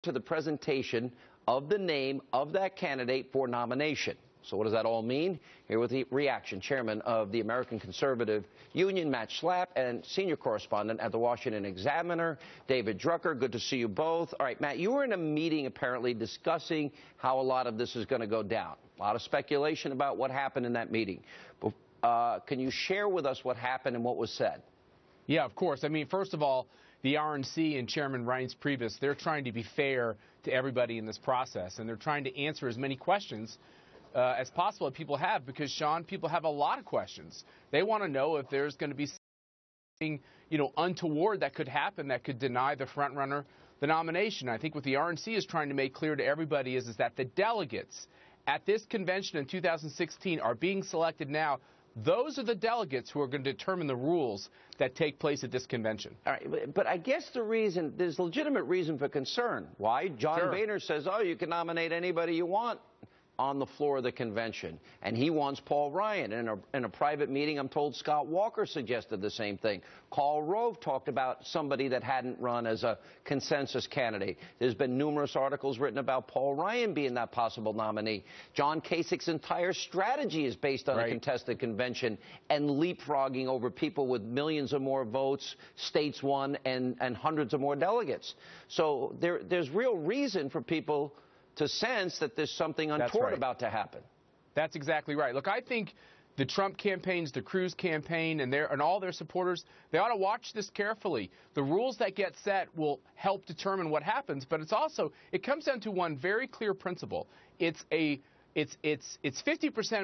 to the presentation of the name of that candidate for nomination. So what does that all mean? Here with the reaction, Chairman of the American Conservative Union, Matt Schlapp, and Senior Correspondent at the Washington Examiner, David Drucker. Good to see you both. All right, Matt, you were in a meeting apparently discussing how a lot of this is going to go down. A lot of speculation about what happened in that meeting. Can you share with us what happened and what was said? Yeah, of course. I mean, first of all, the RNC and Chairman Reince Priebus, they're trying to be fair to everybody in this process, and they're trying to answer as many questions as possible that people have, because, Sean, people have a lot of questions. They want to know if there's going to be something, untoward that could happen that could deny the front runner the nomination. I think what the RNC is trying to make clear to everybody is that the delegates at this convention in 2016 are being selected now. Those are the delegates who are going to determine the rules that take place at this convention. All right, but I guess there's legitimate reason for concern. Why? John Boehner says, you can nominate anybody you want on the floor of the convention, and he wants Paul Ryan. In a private meeting, I'm told Scott Walker suggested the same thing. Karl Rove talked about somebody that hadn't run as a consensus candidate. There's been numerous articles written about Paul Ryan being that possible nominee. John Kasich's entire strategy is based on a contested convention and leapfrogging over people with millions or more votes, states won, and hundreds of more delegates. So there's real reason for people to sense that there's something untoward about to happen. That's exactly right. Look, I think the Trump campaigns, the Cruz campaign, and all their supporters, they ought to watch this carefully. The rules that get set will help determine what happens, but it comes down to one very clear principle. It's 50%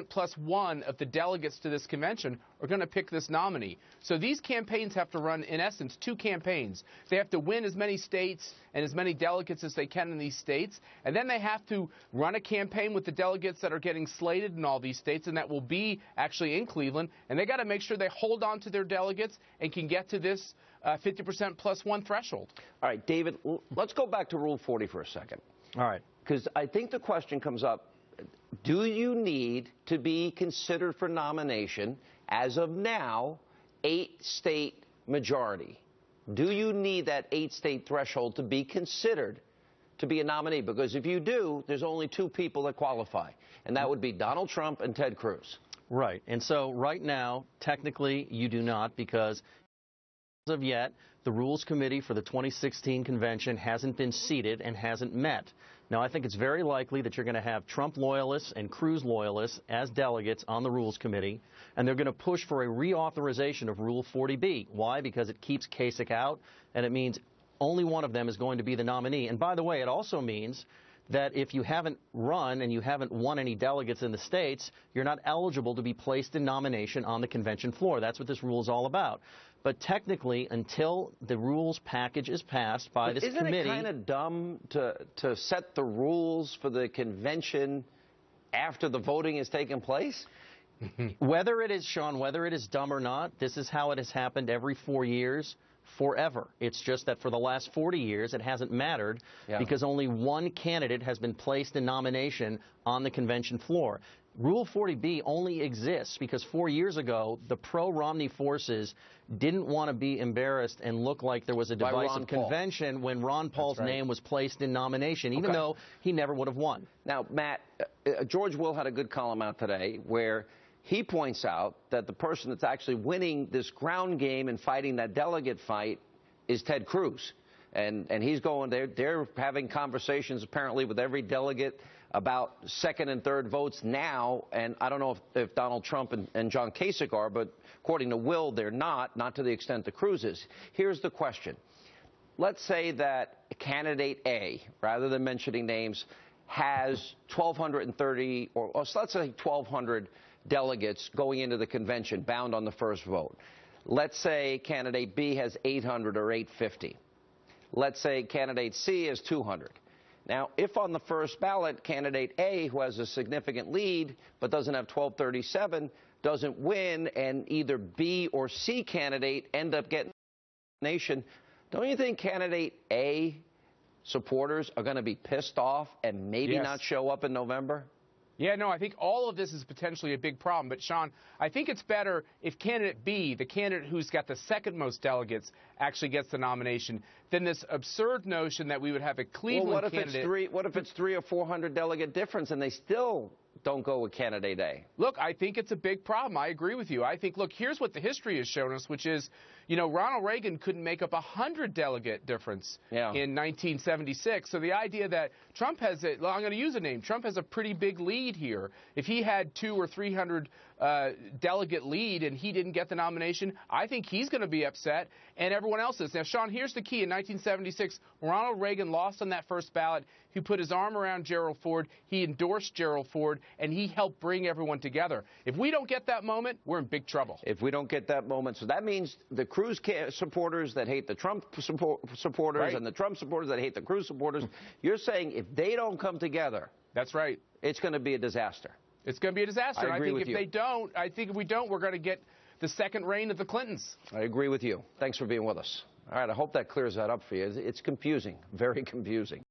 plus one of the delegates to this convention are going to pick this nominee. So these campaigns have to run, in essence, two campaigns. They have to win as many states and as many delegates as they can in these states, and then they have to run a campaign with the delegates that are getting slated in all these states, and that will be actually in Cleveland, and they got to make sure they hold on to their delegates and can get to this 50% plus one threshold. All right, David, let's go back to Rule 40 for a second. All right. Because I think the question comes up, do you need to be considered for nomination, as of now, 8-state majority? Do you need that 8-state threshold to be considered to be a nominee? Because if you do, there's only two people that qualify, and that would be Donald Trump and Ted Cruz. Right. And so right now, technically, you do not, because as of yet, the Rules Committee for the 2016 convention hasn't been seated and hasn't met. Now, I think it's very likely that you're going to have Trump loyalists and Cruz loyalists as delegates on the Rules Committee, and they're going to push for a reauthorization of Rule 40B. Why? Because it keeps Kasich out, and it means only one of them is going to be the nominee. And by the way, it also means that if you haven't run and you haven't won any delegates in the states, you're not eligible to be placed in nomination on the convention floor. That's what this rule is all about. But technically, until the rules package is passed by this committee... Isn't it kind of dumb to set the rules for the convention after the voting has taken place? Whether it is, Sean, whether it is dumb or not, this is how it has happened every 4 years. Forever. It's just that for the last 40 years, it hasn't mattered because only one candidate has been placed in nomination on the convention floor. Rule 40B only exists because 4 years ago, the pro-Romney forces didn't want to be embarrassed and look like there was a divisive convention when Ron Paul's name was placed in nomination, even though he never would have won. Now, Matt, George Will had a good column out today where he points out that the person that's actually winning this ground game and fighting that delegate fight is Ted Cruz. And he's going there. They're having conversations apparently with every delegate about second and third votes now. And I don't know if Donald Trump and John Kasich are, but according to Will, they're not to the extent the Cruz is. Here's the question. Let's say that candidate A, rather than mentioning names, has 1,230 or let's say 1,200 delegates going into the convention bound on the first vote. Let's say candidate B has 800 or 850. Let's say candidate C has 200. Now, if on the first ballot, candidate A, who has a significant lead but doesn't have 1,237, doesn't win, and either B or C candidate end up getting the nomination, don't you think candidate A supporters are going to be pissed off and maybe not show up in November? Yeah, no, I think all of this is potentially a big problem. But, Sean, I think it's better if candidate B, the candidate who's got the second most delegates, actually gets the nomination than this absurd notion that we would have a Cleveland candidate. What if it's 300 or 400 delegate difference and they still don't go with candidate A? Look, I think it's a big problem. I agree with you. I think, look, here's what the history has shown us, which is, Ronald Reagan couldn't make up 100 delegate difference in 1976. So the idea that Trump has I'm going to use a name. Trump has a pretty big lead here. If he had 200 or 300 delegate lead and he didn't get the nomination, I think he's going to be upset, and everyone else is. Now, Sean, here's the key. In 1976, Ronald Reagan lost on that first ballot. He put his arm around Gerald Ford. He endorsed Gerald Ford, and he helped bring everyone together. If we don't get that moment, we're in big trouble. If we don't get that moment, so that means the Cruz supporters that hate the Trump supporters right, and the Trump supporters that hate the Cruz supporters, you're saying if they don't come together, that's right, it's going to be a disaster. It's going to be a disaster. I agree with you. I think if we don't, we're going to get the second reign of the Clintons. I agree with you. Thanks for being with us. All right, I hope that clears that up for you. It's confusing, very confusing.